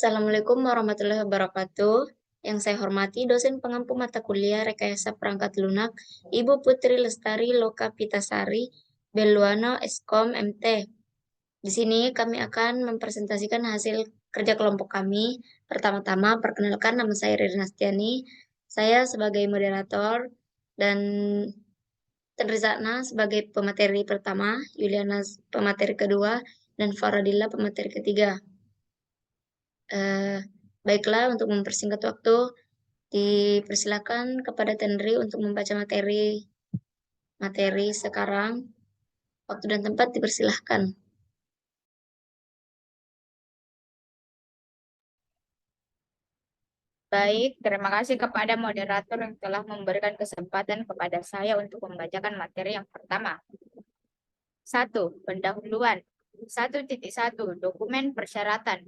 Assalamualaikum warahmatullahi wabarakatuh. Yang saya hormati dosen pengampu mata kuliah Rekayasa Perangkat Lunak, Ibu Putri Lestari Loka Pitasari, Beluano Eskom MT. Di sini kami akan mempresentasikan hasil kerja kelompok kami. Pertama-tama, perkenalkan, nama saya Rina Stiani. Saya sebagai moderator dan Tendrisakna sebagai pemateri pertama, Yuliana pemateri kedua, dan Faradilla pemateri ketiga. Baiklah, untuk mempersingkat waktu, dipersilakan kepada Tenri untuk membaca materi sekarang. Waktu dan tempat dipersilahkan. Baik, terima kasih kepada moderator yang telah memberikan kesempatan kepada saya untuk membacakan materi yang pertama. 1. Pendahuluan. 1.1 Dokumen persyaratan.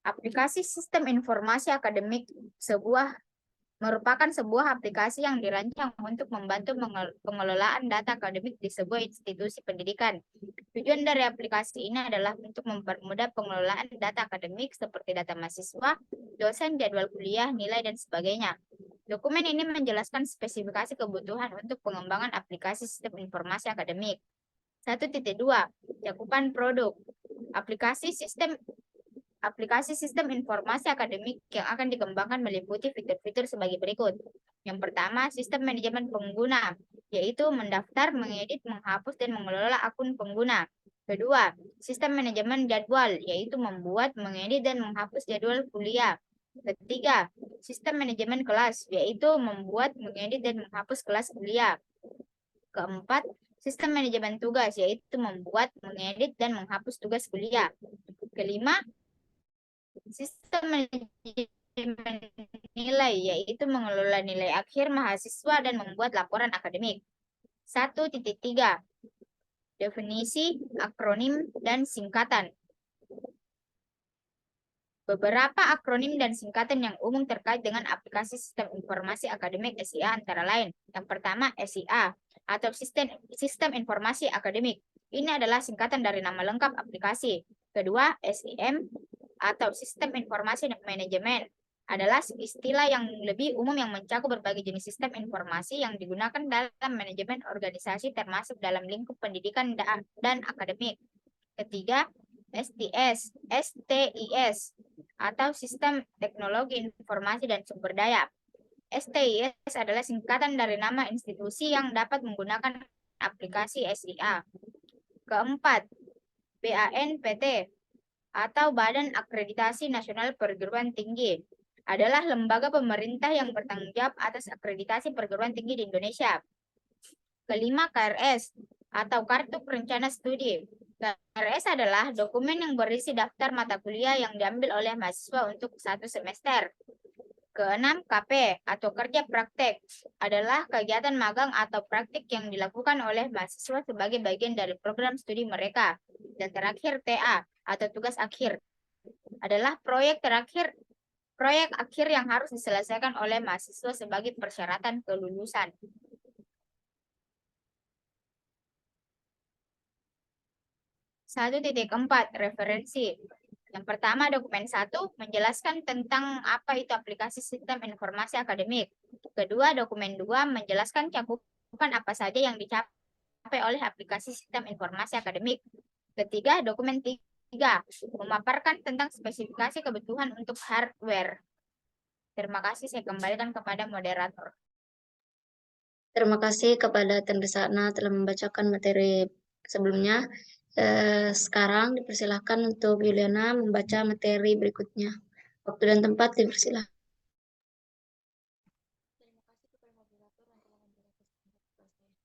Aplikasi Sistem Informasi Akademik merupakan sebuah aplikasi yang dirancang untuk membantu pengelolaan data akademik di sebuah institusi pendidikan. Tujuan dari aplikasi ini adalah untuk mempermudah pengelolaan data akademik seperti data mahasiswa, dosen, jadwal kuliah, nilai, dan sebagainya. Dokumen ini menjelaskan spesifikasi kebutuhan untuk pengembangan aplikasi sistem informasi akademik. 1.2 Cakupan produk. Aplikasi sistem informasi akademik yang akan dikembangkan meliputi fitur-fitur sebagai berikut. Yang pertama, sistem manajemen pengguna, yaitu mendaftar, mengedit, menghapus, dan mengelola akun pengguna. Kedua, sistem manajemen jadwal, yaitu membuat, mengedit, dan menghapus jadwal kuliah. Ketiga, sistem manajemen kelas, yaitu membuat, mengedit, dan menghapus kelas kuliah. Keempat, sistem manajemen tugas, yaitu membuat, mengedit, dan menghapus tugas kuliah. Kelima, sistem manajemen nilai, yaitu mengelola nilai akhir mahasiswa dan membuat laporan akademik. 1.3 Definisi, akronim, dan singkatan. Beberapa akronim dan singkatan yang umum terkait dengan aplikasi sistem informasi akademik SIA antara lain. Yang pertama, SIA atau Sistem Informasi Akademik. Ini adalah singkatan dari nama lengkap aplikasi. Kedua, SIM atau Sistem Informasi Manajemen adalah istilah yang lebih umum yang mencakup berbagai jenis sistem informasi yang digunakan dalam manajemen organisasi termasuk dalam lingkup pendidikan dan akademik. Ketiga, STIS atau Sistem Teknologi Informasi dan Sumber Daya. STIS adalah singkatan dari nama institusi yang dapat menggunakan aplikasi SIA. Keempat, BANPT atau Badan Akreditasi Nasional Perguruan Tinggi adalah lembaga pemerintah yang bertanggung jawab atas akreditasi perguruan tinggi di Indonesia. Kelima, KRS atau Kartu Rencana Studi. KRS adalah dokumen yang berisi daftar mata kuliah yang diambil oleh mahasiswa untuk satu semester. Keenam, KP atau kerja praktek adalah kegiatan magang atau praktik yang dilakukan oleh mahasiswa sebagai bagian dari program studi mereka. Dan terakhir, TA atau tugas akhir adalah proyek akhir yang harus diselesaikan oleh mahasiswa sebagai persyaratan kelulusan. Satu titik empat referensi. Yang pertama, dokumen 1 menjelaskan tentang apa itu aplikasi sistem informasi akademik. Kedua, dokumen 2 menjelaskan cakupan apa saja yang dicapai oleh aplikasi sistem informasi akademik. Ketiga, dokumen 3 memaparkan tentang spesifikasi kebutuhan untuk hardware. Terima kasih, saya kembalikan kepada moderator. Terima kasih kepada Tendrisakna telah membacakan materi sebelumnya. Sekarang dipersilahkan untuk Yuliana membaca materi berikutnya. Waktu dan tempat dipersilahkan. Terima kasih kepada moderator yang telah memberikan kesempatan kepada saya.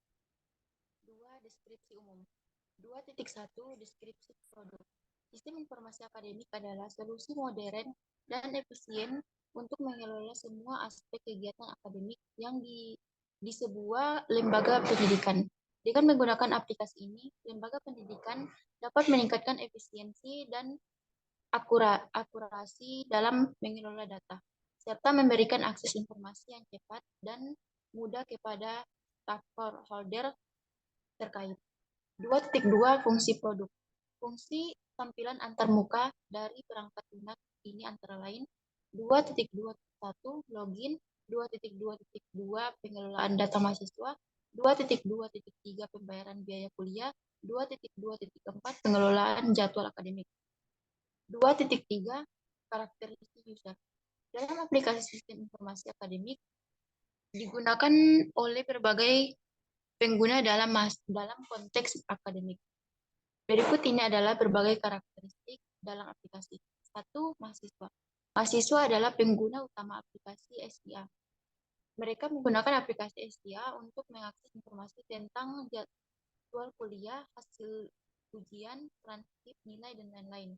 2. Deskripsi umum. 2.1 Deskripsi produk. Sistem informasi akademik adalah solusi modern dan efisien untuk mengelola semua aspek kegiatan akademik yang di sebuah lembaga pendidikan. Dengan menggunakan aplikasi ini, lembaga pendidikan dapat meningkatkan efisiensi dan akurasi dalam mengelola data, serta memberikan akses informasi yang cepat dan mudah kepada stakeholder terkait. 2.2 Fungsi produk. Fungsi tampilan antarmuka dari perangkat lunak ini antara lain 2.2.1 login, 2.2.2 pengelolaan data mahasiswa, 2.2.3 pembayaran biaya kuliah, 2.2.4 pengelolaan jadwal akademik. 2.3 karakteristik user. Dalam aplikasi sistem informasi akademik digunakan oleh berbagai pengguna dalam konteks akademik. Berikut ini adalah berbagai karakteristik dalam aplikasi. 1. Mahasiswa. Mahasiswa adalah pengguna utama aplikasi SIA. Mereka menggunakan aplikasi SIA untuk mengakses informasi tentang jadwal kuliah, hasil ujian, transkrip, nilai, dan lain-lain.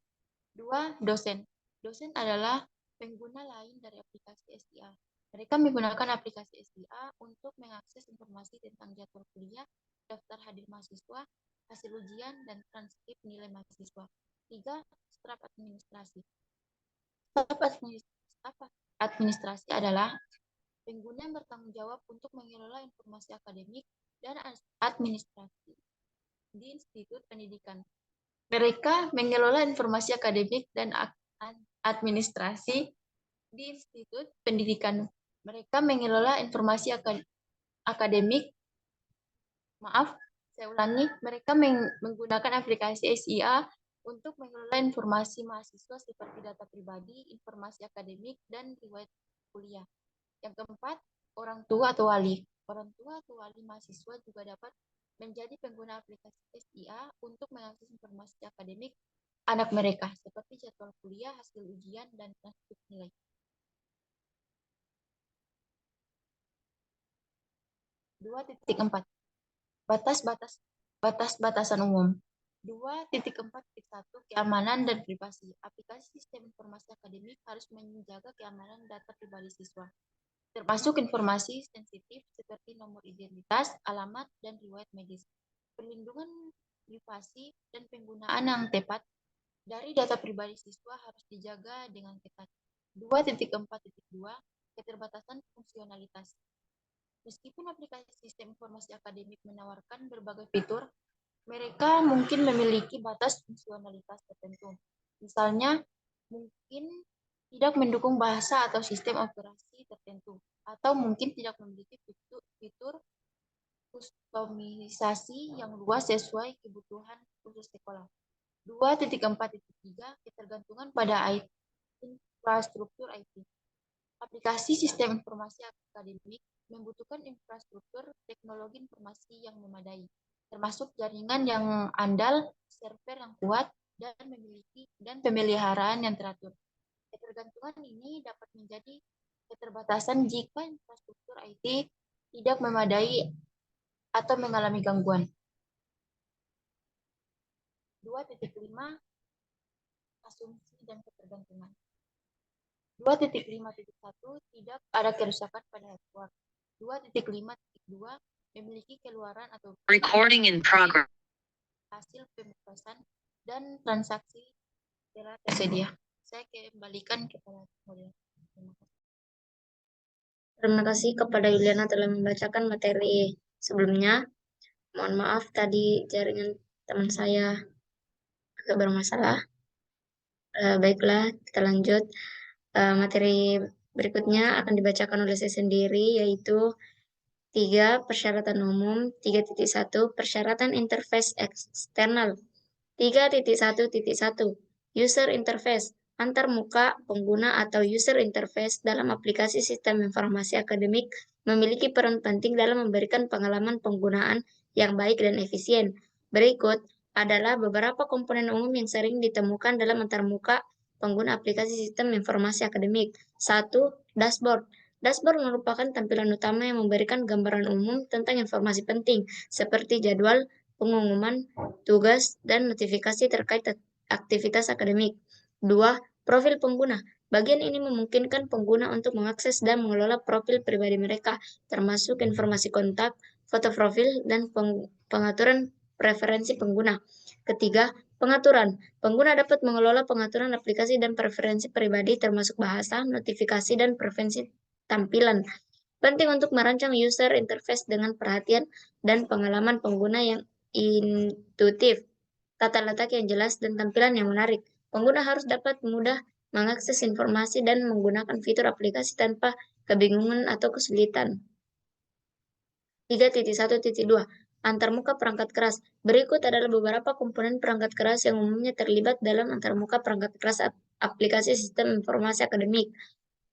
2. Dosen. Dosen adalah pengguna lain dari aplikasi SIA. Mereka menggunakan aplikasi SIA untuk mengakses informasi tentang jadwal kuliah, daftar hadir mahasiswa, hasil ujian, dan transkrip nilai mahasiswa. 3. Staf administrasi. Staf administrasi adalah pengguna yang bertanggung jawab untuk mengelola informasi akademik dan administrasi di institut pendidikan. Mereka mengelola informasi akademik dan administrasi di institut pendidikan. Mereka mengelola informasi akademik. Saya ulangi. Mereka menggunakan aplikasi SIA untuk mengelola informasi mahasiswa seperti data pribadi, informasi akademik, dan riwayat kuliah. Yang keempat, orang tua atau wali. Orang tua atau wali mahasiswa juga dapat menjadi pengguna aplikasi SIA untuk mengakses informasi akademik anak mereka, seperti jadwal kuliah, hasil ujian, dan transkrip nilai. 2.4 Batas-batasan umum. 2.4.1 Keamanan dan privasi. Aplikasi sistem informasi akademik harus menjaga keamanan data pribadi siswa, termasuk informasi sensitif seperti nomor identitas, alamat, dan riwayat medis. Perlindungan privasi dan penggunaan yang tepat dari data pribadi siswa harus dijaga dengan ketat. 2.4.2 Keterbatasan fungsionalitas. Meskipun aplikasi sistem informasi akademik menawarkan berbagai fitur, mereka mungkin memiliki batas fungsionalitas tertentu. Misalnya, mungkin tidak mendukung bahasa atau sistem operasi tertentu, atau mungkin tidak memiliki fitur kustomisasi yang luas sesuai kebutuhan khusus sekolah. 2.4.3 Ketergantungan pada infrastruktur IT. Aplikasi sistem informasi akademik membutuhkan infrastruktur teknologi informasi yang memadai, termasuk jaringan yang andal, server yang kuat, dan pemeliharaan yang teratur. Ketergantungan ini dapat menjadi keterbatasan jika infrastruktur IT tidak memadai atau mengalami gangguan. 2.5 Asumsi dan ketergantungan. 2.5.1 Tidak ada kerusakan pada network. 2.5.2 Memiliki keluaran atau Recording in progress. hasil pemecahan dan transaksi telah tersedia. Saya kembalikan kepada moderator. Terima kasih kepada Yuliana telah membacakan materi sebelumnya. Mohon maaf tadi jaringan teman saya agak bermasalah. Baiklah, kita lanjut. Materi berikutnya akan dibacakan oleh saya sendiri, yaitu 3. Persyaratan umum. 3.1 Persyaratan interface eksternal. 3.1.1 User interface. Antarmuka pengguna atau user interface dalam aplikasi sistem informasi akademik memiliki peran penting dalam memberikan pengalaman penggunaan yang baik dan efisien. Berikut adalah beberapa komponen umum yang sering ditemukan dalam antarmuka pengguna aplikasi sistem informasi akademik. 1. Dashboard. Dashboard merupakan tampilan utama yang memberikan gambaran umum tentang informasi penting, seperti jadwal, pengumuman, tugas, dan notifikasi terkait aktivitas akademik. 2. Profil pengguna. Bagian ini memungkinkan pengguna untuk mengakses dan mengelola profil pribadi mereka, termasuk informasi kontak, foto profil, dan pengaturan preferensi pengguna. Ketiga, pengaturan. Pengguna dapat mengelola pengaturan aplikasi dan preferensi pribadi termasuk bahasa, notifikasi, dan preferensi tampilan. Penting untuk merancang user interface dengan perhatian dan pengalaman pengguna yang intuitif, tata letak yang jelas, dan tampilan yang menarik. Pengguna harus dapat mudah mengakses informasi dan menggunakan fitur aplikasi tanpa kebingungan atau kesulitan. 3.1.2 Antarmuka perangkat keras. Berikut adalah beberapa komponen perangkat keras yang umumnya terlibat dalam antarmuka perangkat keras aplikasi sistem informasi akademik.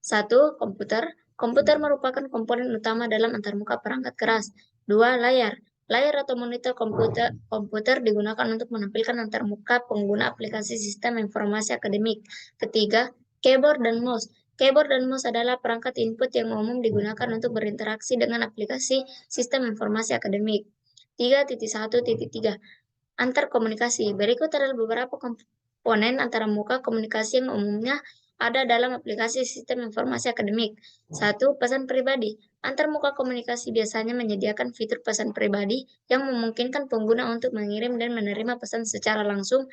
1. Komputer. Komputer merupakan komponen utama dalam antarmuka perangkat keras. 2. Layar. Layar atau monitor komputer digunakan untuk menampilkan antarmuka pengguna aplikasi sistem informasi akademik. Ketiga, keyboard dan mouse. Keyboard dan mouse adalah perangkat input yang umum digunakan untuk berinteraksi dengan aplikasi sistem informasi akademik. 3.1.3 Antar komunikasi. Berikut adalah beberapa komponen antarmuka komunikasi yang umumnya ada dalam aplikasi sistem informasi akademik. 1. Pesan pribadi. Antarmuka komunikasi biasanya menyediakan fitur pesan pribadi yang memungkinkan pengguna untuk mengirim dan menerima pesan secara langsung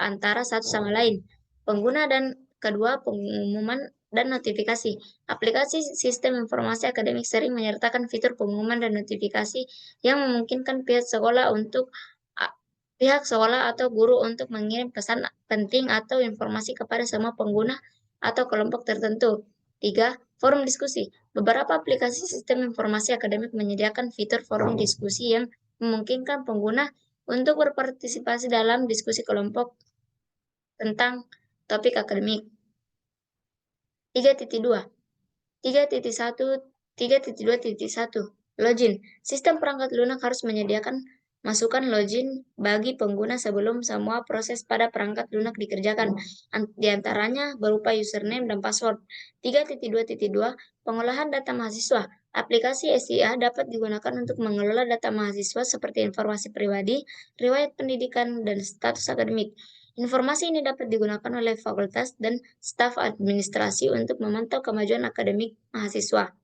antara satu sama lain. Pengguna dan kedua, pengumuman dan notifikasi. Aplikasi sistem informasi akademik sering menyertakan fitur pengumuman dan notifikasi yang memungkinkan pihak sekolah atau guru untuk mengirim pesan penting atau informasi kepada semua pengguna atau kelompok tertentu. 3. Forum diskusi. Beberapa aplikasi sistem informasi akademik menyediakan fitur forum diskusi yang memungkinkan pengguna untuk berpartisipasi dalam diskusi kelompok tentang topik akademik. 3.2 3.2.1 Login. Sistem perangkat lunak harus menyediakan masukan login bagi pengguna sebelum semua proses pada perangkat lunak dikerjakan, di antaranya berupa username dan password. 3.2.2 Pengolahan data mahasiswa. Aplikasi SIA dapat digunakan untuk mengelola data mahasiswa seperti informasi pribadi, riwayat pendidikan, dan status akademik. Informasi ini dapat digunakan oleh fakultas dan staf administrasi untuk memantau kemajuan akademik mahasiswa.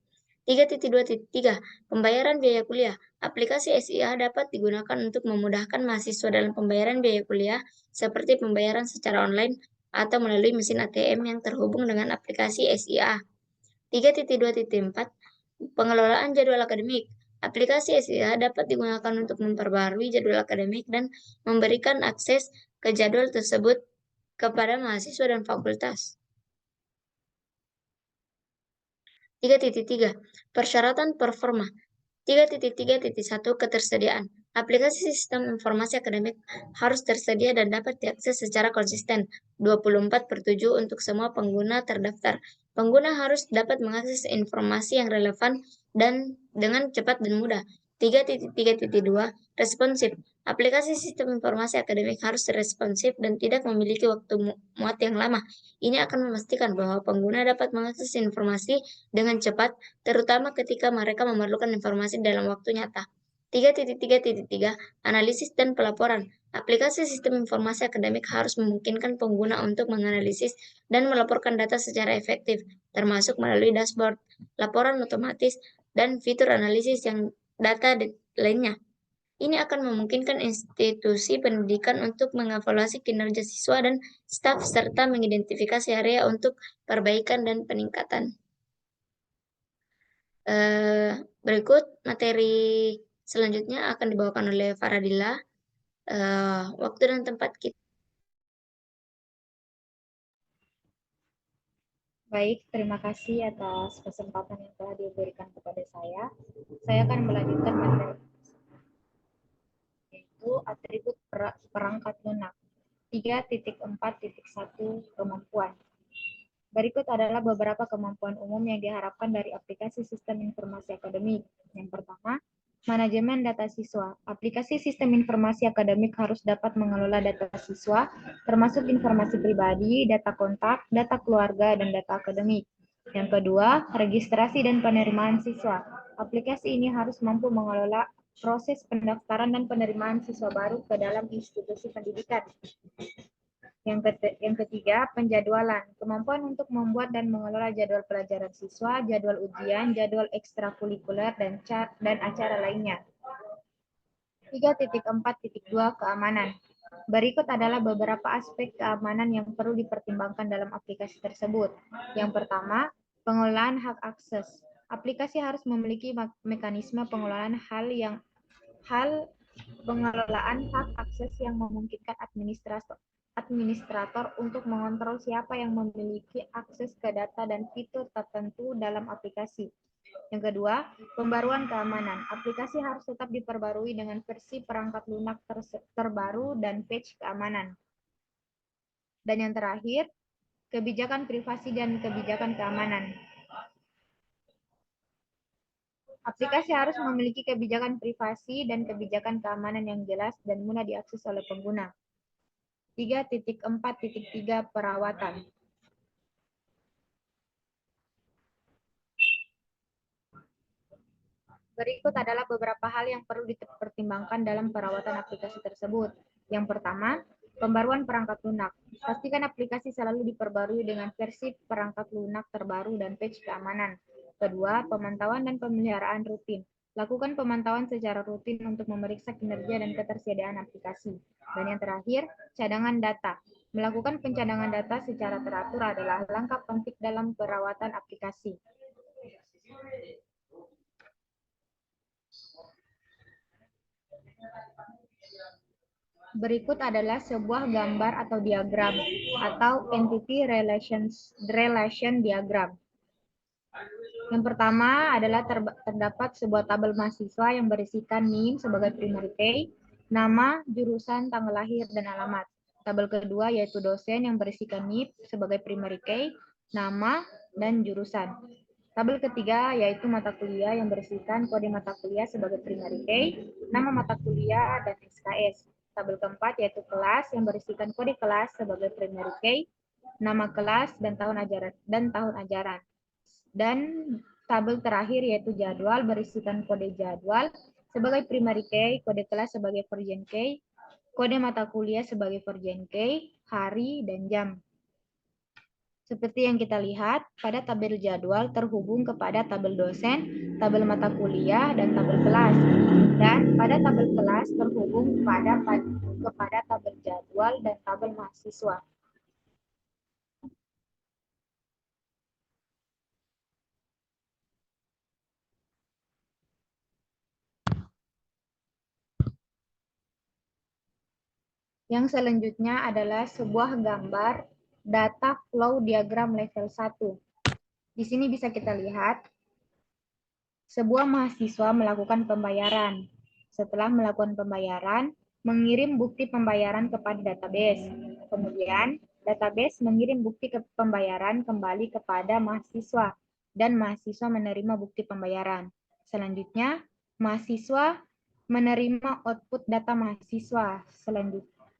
3.2.3 Pembayaran biaya kuliah. Aplikasi SIA dapat digunakan untuk memudahkan mahasiswa dalam pembayaran biaya kuliah seperti pembayaran secara online atau melalui mesin ATM yang terhubung dengan aplikasi SIA. 3.2.4 Pengelolaan jadwal akademik. Aplikasi SIA dapat digunakan untuk memperbarui jadwal akademik dan memberikan akses ke jadwal tersebut kepada mahasiswa dan fakultas. 3.3 Persyaratan performa. 3.3.1 Ketersediaan. Aplikasi sistem informasi akademik harus tersedia dan dapat diakses secara konsisten 24/7 untuk semua pengguna terdaftar. Pengguna harus dapat mengakses informasi yang relevan dan dengan cepat dan mudah. 3.3.2 Responsif. Aplikasi sistem informasi akademik harus responsif dan tidak memiliki waktu muat yang lama. Ini akan memastikan bahwa pengguna dapat mengakses informasi dengan cepat, terutama ketika mereka memerlukan informasi dalam waktu nyata. 3.3.3 Analisis dan pelaporan. Aplikasi sistem informasi akademik harus memungkinkan pengguna untuk menganalisis dan melaporkan data secara efektif, termasuk melalui dashboard, laporan otomatis, dan fitur analisis yang data lainnya. Ini akan memungkinkan institusi pendidikan untuk mengevaluasi kinerja siswa dan staf serta mengidentifikasi area untuk perbaikan dan peningkatan. Berikut materi selanjutnya akan dibawakan oleh Faradila. Waktu dan tempat kita. Baik, terima kasih atas kesempatan yang telah diberikan kepada saya. Saya akan melanjutkan materi yaitu atribut perangkat lunak 3.4.1 Kemampuan. Berikut adalah beberapa kemampuan umum yang diharapkan dari aplikasi sistem informasi akademik. Yang pertama, manajemen data siswa. Aplikasi sistem informasi akademik harus dapat mengelola data siswa, termasuk informasi pribadi, data kontak, data keluarga, dan data akademik. Yang kedua, registrasi dan penerimaan siswa. Aplikasi ini harus mampu mengelola proses pendaftaran dan penerimaan siswa baru ke dalam institusi pendidikan. Yang ketiga, penjadwalan. Kemampuan untuk membuat dan mengelola jadwal pelajaran siswa, jadwal ujian, jadwal ekstrakurikuler, dan acara lainnya. 3.4.2 Keamanan. Berikut adalah beberapa aspek keamanan yang perlu dipertimbangkan dalam aplikasi tersebut. Yang pertama, pengelolaan hak akses. Aplikasi harus memiliki mekanisme pengelolaan pengelolaan hak akses yang memungkinkan administrator untuk mengontrol siapa yang memiliki akses ke data dan fitur tertentu dalam aplikasi. Yang kedua, pembaruan keamanan. Aplikasi harus tetap diperbarui dengan versi perangkat lunak terbaru dan patch keamanan. Dan yang terakhir, kebijakan privasi dan kebijakan keamanan. Aplikasi harus memiliki kebijakan privasi dan kebijakan keamanan yang jelas dan mudah diakses oleh pengguna. 3.4.3 Perawatan. Berikut adalah beberapa hal yang perlu dipertimbangkan dalam perawatan aplikasi tersebut. Yang pertama, pembaruan perangkat lunak. Pastikan aplikasi selalu diperbarui dengan versi perangkat lunak terbaru dan patch keamanan. Kedua, pemantauan dan pemeliharaan rutin. Lakukan pemantauan secara rutin untuk memeriksa kinerja dan ketersediaan aplikasi. Dan yang terakhir, cadangan data. Melakukan pencadangan data secara teratur adalah langkah penting dalam perawatan aplikasi. Berikut adalah sebuah gambar atau diagram atau entity relation diagram. Yang pertama adalah terdapat sebuah tabel mahasiswa yang berisikan NIM sebagai primary key, nama, jurusan, tanggal lahir, dan alamat. Tabel kedua yaitu dosen yang berisikan NIP sebagai primary key, nama, dan jurusan. Tabel ketiga yaitu mata kuliah yang berisikan kode mata kuliah sebagai primary key, nama mata kuliah, dan SKS. Tabel keempat yaitu kelas yang berisikan kode kelas sebagai primary key, nama kelas, dan tahun ajaran. Dan tabel terakhir yaitu jadwal berisikan kode jadwal sebagai primary key, kode kelas sebagai version key, kode mata kuliah sebagai version key, hari, dan jam. Seperti yang kita lihat, pada tabel jadwal terhubung kepada tabel dosen, tabel mata kuliah, dan tabel kelas. Dan pada tabel kelas terhubung kepada tabel jadwal dan tabel mahasiswa. Yang selanjutnya adalah sebuah gambar data flow diagram level 1. Di sini bisa kita lihat sebuah mahasiswa melakukan pembayaran. Setelah melakukan pembayaran, mengirim bukti pembayaran kepada database. Kemudian, database mengirim bukti pembayaran kembali kepada mahasiswa dan mahasiswa menerima bukti pembayaran. Selanjutnya, mahasiswa menerima output data mahasiswa.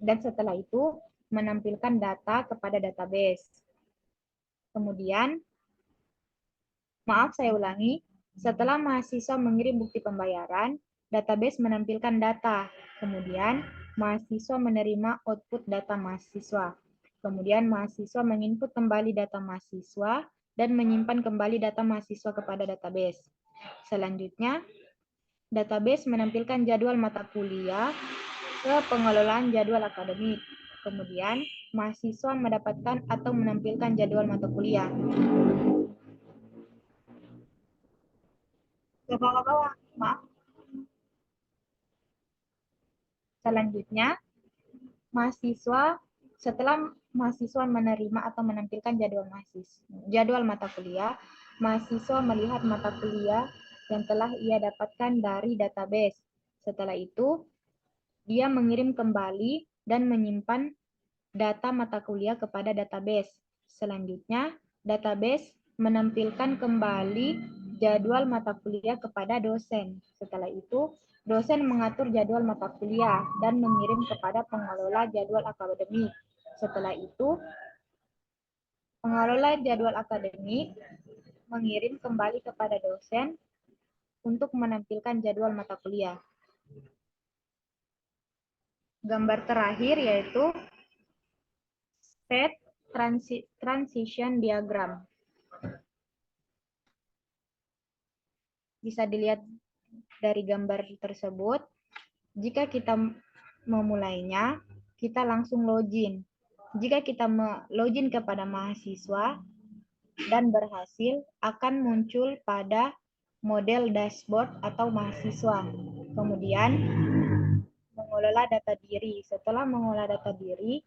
Dan setelah itu menampilkan data kepada database. Kemudian, maaf saya ulangi, setelah mahasiswa mengirim bukti pembayaran, database menampilkan data. Kemudian, mahasiswa menerima output data mahasiswa. Kemudian, mahasiswa menginput kembali data mahasiswa dan menyimpan kembali data mahasiswa kepada database. Selanjutnya, database menampilkan jadwal mata kuliah ke pengelolaan jadwal akademik. Kemudian, mahasiswa mendapatkan atau menampilkan jadwal mata kuliah. Ke bawah-bawah, maaf. Selanjutnya, setelah mahasiswa menerima atau menampilkan jadwal mata kuliah, mahasiswa melihat mata kuliah yang telah ia dapatkan dari database. Setelah itu, dia mengirim kembali dan menyimpan data mata kuliah kepada database. Selanjutnya, database menampilkan kembali jadwal mata kuliah kepada dosen. Setelah itu, dosen mengatur jadwal mata kuliah dan mengirim kepada pengelola jadwal akademik. Setelah itu, pengelola jadwal akademik mengirim kembali kepada dosen untuk menampilkan jadwal mata kuliah. Gambar terakhir yaitu state transition diagram. Bisa dilihat dari gambar tersebut, jika kita memulainya, kita langsung login. Jika kita login kepada mahasiswa dan berhasil, akan muncul pada model dashboard atau mahasiswa. Kemudian, mengelola data diri. Setelah mengolah data diri,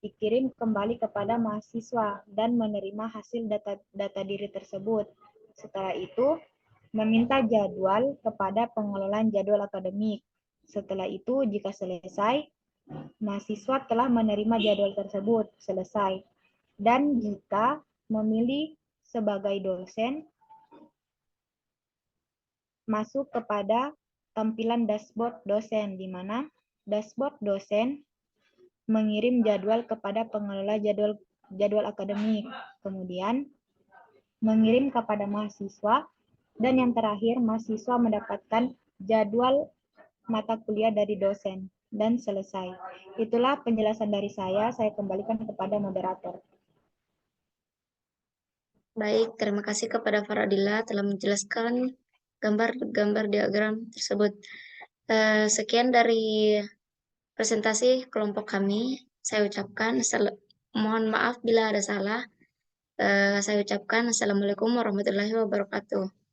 dikirim kembali kepada mahasiswa dan menerima hasil data diri tersebut. Setelah itu, meminta jadwal kepada pengelolaan jadwal akademik. Setelah itu, jika selesai, mahasiswa telah menerima jadwal tersebut, selesai. Dan jika memilih sebagai dosen, masuk kepada tampilan dashboard dosen, di mana dashboard dosen mengirim jadwal kepada pengelola jadwal akademik, kemudian mengirim kepada mahasiswa, dan yang terakhir mahasiswa mendapatkan jadwal mata kuliah dari dosen, dan selesai. Itulah penjelasan dari saya kembalikan kepada moderator. Baik, terima kasih kepada Faradila telah menjelaskan gambar-gambar diagram tersebut. Sekian dari presentasi kelompok kami. Saya ucapkan mohon maaf bila ada salah. Saya ucapkan Assalamualaikum warahmatullahi wabarakatuh.